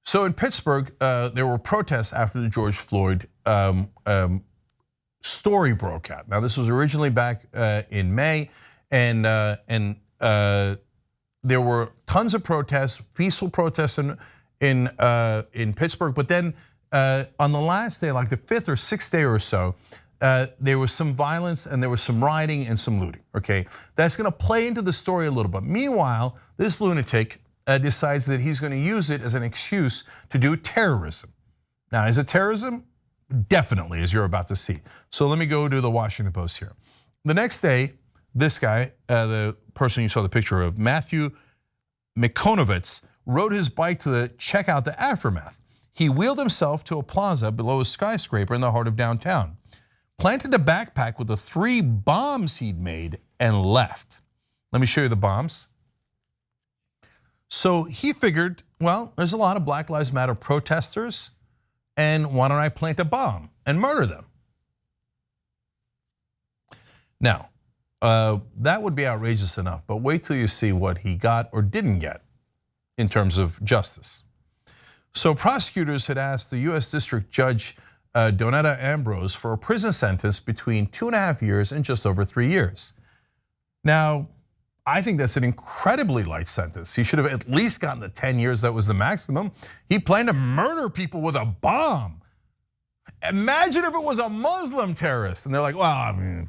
So in Pittsburgh, there were protests after the George Floyd story broke out. Now, this was originally back in May, and there were tons of protests, peaceful protests in Pittsburgh. But then on the last day, like the 5th or 6th day or so, there was some violence and there was some rioting and some looting. Okay, that's going to play into the story a little bit. Meanwhile, this lunatic decides that he's going to use it as an excuse to do terrorism. Now, is it terrorism? Definitely, as you're about to see. So let me go to the Washington Post here. The next day, this guy, the person you saw the picture of, Matthew Michanowicz, rode his bike to check out the aftermath. He wheeled himself to a plaza below a skyscraper in the heart of downtown, planted a backpack with the 3 bombs he'd made, and left. Let me show you the bombs. So he figured, well, there's a lot of Black Lives Matter protesters, and why don't I plant a bomb and murder them? Now, that would be outrageous enough, but wait till you see what he got or didn't get in terms of justice. So prosecutors had asked the US District Judge Donetta Ambrose for a prison sentence between 2.5 years and just over 3 years. Now, I think that's an incredibly light sentence. He should have at least gotten the 10 years that was the maximum. He planned to murder people with a bomb. Imagine if it was a Muslim terrorist and they're like, well, I mean,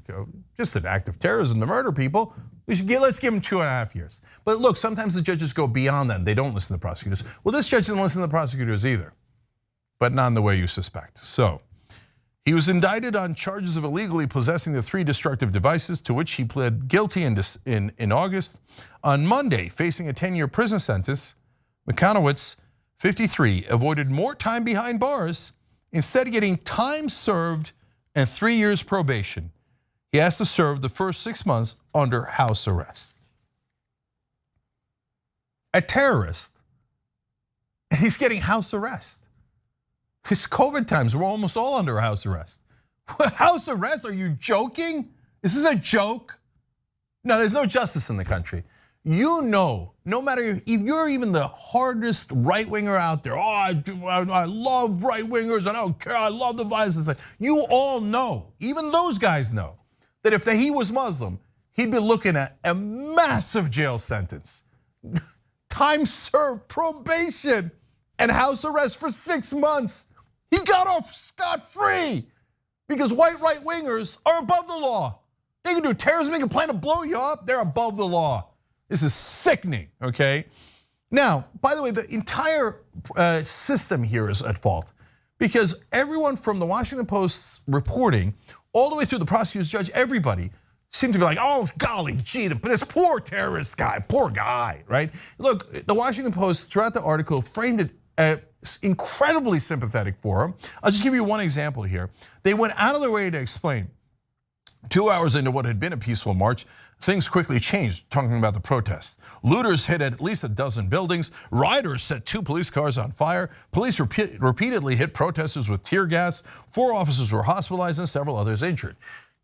just an act of terrorism to murder people. Let's give him 2.5 years. But look, sometimes the judges go beyond that. They don't listen to prosecutors. Well, this judge didn't listen to the prosecutors either, but not in the way you suspect. So he was indicted on charges of illegally possessing the 3 destructive devices, to which he pled guilty in August. On Monday, facing a 10-year prison sentence, Michanowicz, 53, avoided more time behind bars, instead getting time served and 3 years probation. He has to serve the first 6 months under house arrest. A terrorist, and he's getting house arrest. It's COVID times, we're almost all under house arrest. House arrest, are you joking? Is this a joke? No, there's no justice in the country. You know, no matter if you're even the hardest right-winger out there, I love right-wingers, I don't care, I love the violence. You all know, even those guys know, that if he was Muslim, he'd be looking at a massive jail sentence. Time served, probation, and house arrest for 6 months. He got off scot-free because white right-wingers are above the law. They can do terrorism, they can plan to blow you up, they're above the law. This is sickening, okay? Now, by the way, the entire system here is at fault because everyone from the Washington Post's reporting all the way through the prosecutor's judge, everybody seemed to be like, oh golly gee, this poor terrorist guy, poor guy, right? Look, the Washington Post throughout the article framed it incredibly sympathetic for him. I'll just give you one example here. They went out of their way to explain 2 hours into what had been a peaceful march, things quickly changed, talking about the protests. Looters hit at least a dozen buildings. Rioters set 2 police cars on fire. Police repeatedly hit protesters with tear gas. 4 officers were hospitalized and several others injured.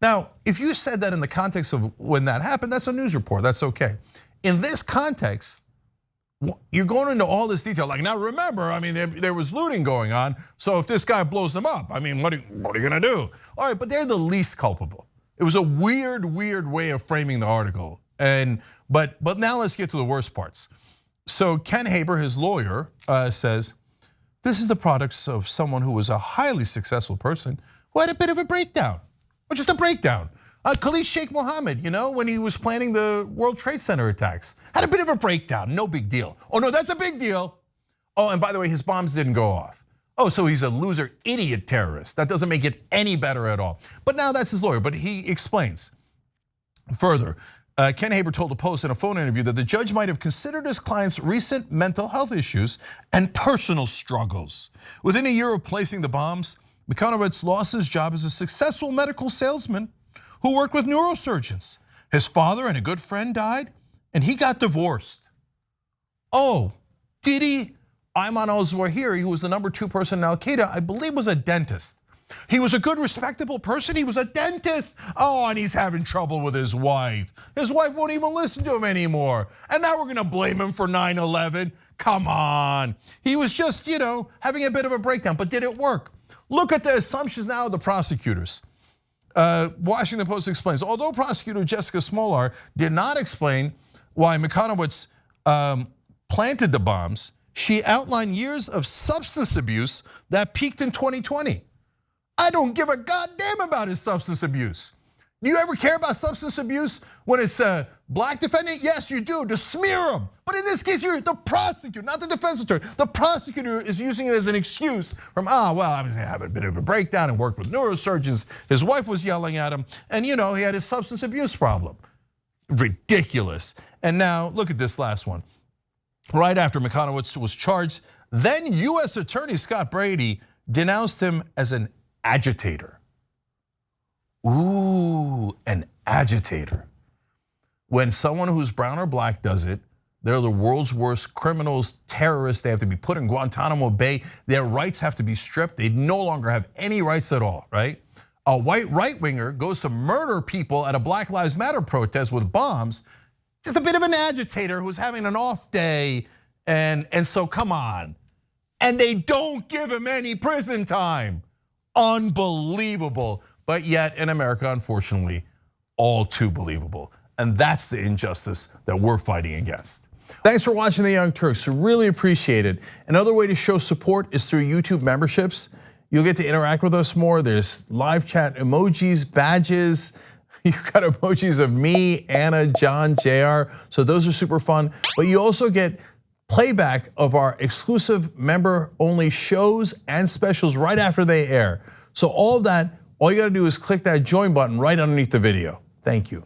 Now, if you said that in the context of when that happened, that's a news report, that's okay. In this context, you're going into all this detail. Like, now remember, I mean, there was looting going on. So if this guy blows them up, I mean, what are you gonna do? All right, but they're the least culpable. It was a weird way of framing the article. But now let's get to the worst parts. So Ken Haber, his lawyer, says, this is the product of someone who was a highly successful person who had a bit of a breakdown, or just a breakdown. Khalid Sheikh Mohammed, when he was planning the World Trade Center attacks, had a bit of a breakdown, no big deal. Oh no, that's a big deal. Oh, and by the way, his bombs didn't go off. Oh, so he's a loser, idiot terrorist. That doesn't make it any better at all. But now that's his lawyer, but he explains further. Ken Haber told the Post in a phone interview that the judge might have considered his client's recent mental health issues and personal struggles. Within a year of placing the bombs, Michanowicz lost his job as a successful medical salesman who worked with neurosurgeons. His father and a good friend died, and he got divorced. Oh, did he? Ayman al-Zawahiri, who was the #2 person in Al-Qaeda, I believe was a dentist. He was a good, respectable person. He was a dentist. Oh, and he's having trouble with his wife. His wife won't even listen to him anymore. And now we're gonna blame him for 9/11. Come on. He was just, having a bit of a breakdown, but did it work? Look at the assumptions now of the prosecutors. Washington Post explains, although prosecutor Jessica Smolar did not explain why Michanowicz planted the bombs, she outlined years of substance abuse that peaked in 2020. I don't give a goddamn about his substance abuse. Do you ever care about substance abuse when it's a black defendant? Yes, you do, to smear him. But in this case, you're the prosecutor, not the defense attorney. The prosecutor is using it as an excuse from, well, I was having a bit of a breakdown and worked with neurosurgeons. His wife was yelling at him, and he had his substance abuse problem. Ridiculous. And now, look at this last one. Right after Michanowicz was charged, then US Attorney Scott Brady denounced him as an agitator. Ooh, an agitator. When someone who's brown or black does it, they're the world's worst criminals, terrorists. They have to be put in Guantanamo Bay. Their rights have to be stripped. They no longer have any rights at all, right? A white right-winger goes to murder people at a Black Lives Matter protest with bombs. Just a bit of an agitator who's having an off day, and so come on. And they don't give him any prison time. Unbelievable. But yet in America, unfortunately, all too believable. And that's the injustice that we're fighting against. Thanks for watching The Young Turks, really appreciate it. Another way to show support is through YouTube memberships. You'll get to interact with us more. There's live chat emojis, badges. You've got emojis of me, Anna, John, JR. So those are super fun. But you also get playback of our exclusive member-only shows and specials right after they air. So all of that, all you gotta do is click that join button right underneath the video. Thank you.